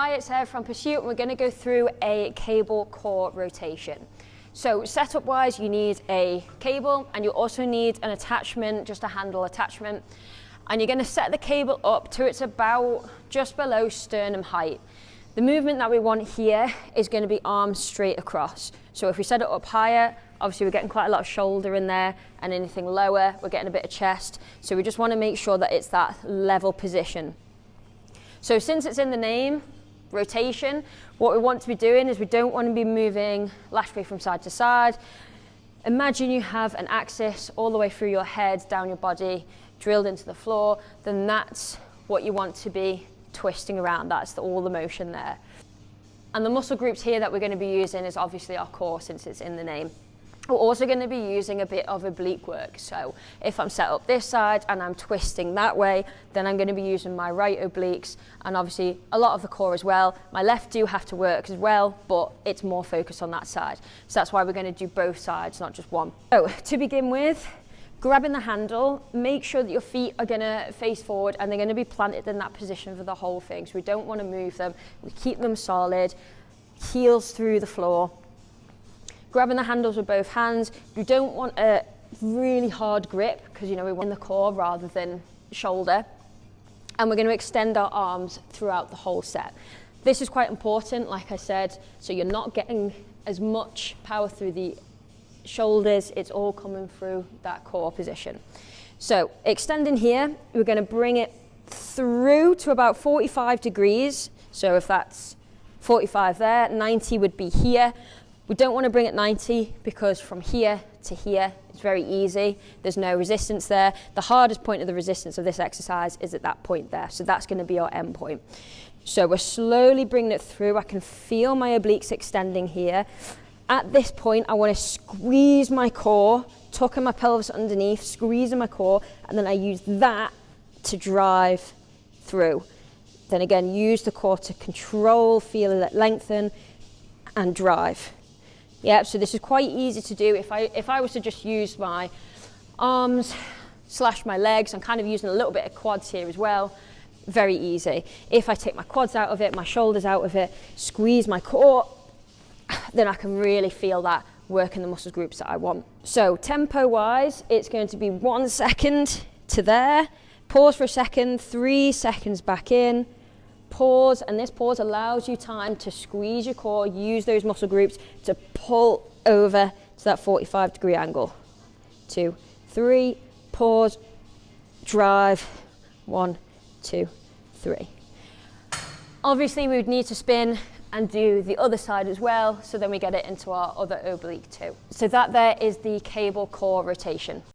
Hi, it's Ed from Pursuit, and we're going to go through a cable core rotation. So setup wise, you need a cable and you also need an attachment, just a handle attachment. And you're going to set the cable up to it's about just below sternum height. The movement that we want here is going to be arms straight across. So if we set it up higher, obviously we're getting quite a lot of shoulder in there, and anything lower, we're getting a bit of chest. So we just want to make sure that it's that level position. So since it's in the name, rotation, what we want to be doing is we don't want to be moving laterally from side to side. Imagine you have an axis all the way through your head, down your body, drilled into the floor, then that's what you want to be twisting around. That's all the motion there. And the muscle groups here that we're going to be using is obviously our core, since it's in the name. We're also going to be using a bit of oblique work. So if I'm set up this side and I'm twisting that way, then I'm going to be using my right obliques and obviously a lot of the core as well. My left do have to work as well, but it's more focused on that side. So that's why we're going to do both sides, not just one. So to begin with, grabbing the handle, make sure that your feet are going to face forward and they're going to be planted in that position for the whole thing. So we don't want to move them. We keep them solid, heels through the floor. Grabbing the handles with both hands. You don't want a really hard grip because we want in the core rather than shoulder. And we're going to extend our arms throughout the whole set. This is quite important, like I said, so you're not getting as much power through the shoulders, it's all coming through that core position. So extending here, we're going to bring it through to about 45 degrees. So if that's 45 there, 90 would be here. We don't want to bring it 90 because from here to here, it's very easy. There's no resistance there. The hardest point of the resistance of this exercise is at that point there. So that's going to be our end point. So we're slowly bringing it through. I can feel my obliques extending here. At this point, I want to squeeze my core, tucking my pelvis underneath, squeezing my core, and then I use that to drive through. Then again, use the core to control, feel it lengthen, and drive. Yeah, so this is quite easy to do. If I was to just use my arms / my legs, I'm kind of using a little bit of quads here as well, very easy. If I take my quads out of it, my shoulders out of it, squeeze my core, then I can really feel that work in the muscle groups that I want. So tempo wise, it's going to be 1 second to there, pause for a second, 3 seconds back in, pause, and this pause allows you time to squeeze your core, use those muscle groups to pull over to that 45-degree angle. 2, 3, pause, drive, 1, 2, 3. Obviously we would need to spin and do the other side as well, so then we get it into our other oblique too. So that there is the cable core rotation.